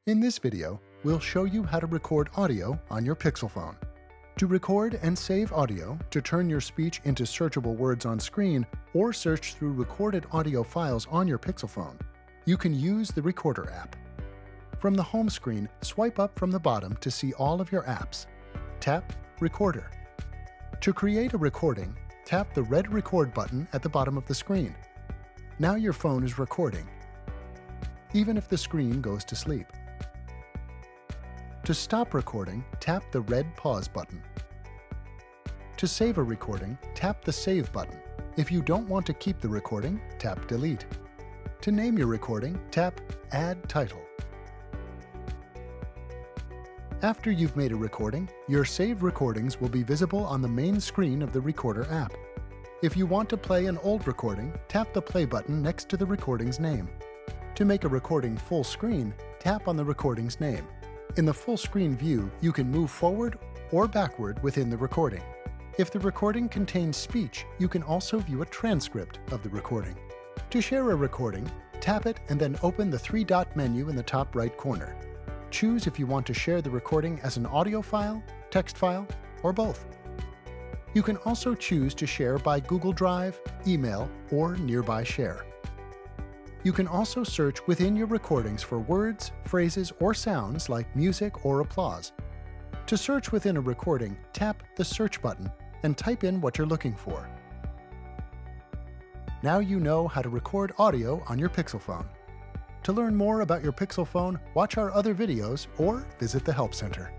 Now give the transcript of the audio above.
In this video, we'll show you how to record audio on your Pixel phone. To record and save audio, to turn your speech into searchable words on screen, or search through recorded audio files on your Pixel phone, you can use the Recorder app. From the home screen, swipe up from the bottom to see all of your apps. Tap Recorder. To create a recording, tap the red Record button at the bottom of the screen. Now your phone is recording, even if the screen goes to sleep. To stop recording, tap the red Pause button. To save a recording, tap the Save button. If you don't want to keep the recording, tap Delete. To name your recording, tap Add Title. After you've made a recording, your saved recordings will be visible on the main screen of the Recorder app. If you want to play an old recording, tap the Play button next to the recording's name. To make a recording full screen, tap on the recording's name. In the full screen view, you can move forward or backward within the recording. If the recording contains speech, you can also view a transcript of the recording. To share a recording, tap it and then open the three-dot menu in the top right corner. Choose if you want to share the recording as an audio file, text file, or both. You can also choose to share by Google Drive, email, or Nearby Share. You can also search within your recordings for words, phrases, or sounds like music or applause. To search within a recording, tap the Search button and type in what you're looking for. Now you know how to record audio on your Pixel phone. To learn more about your Pixel phone, watch our other videos or visit the Help Center.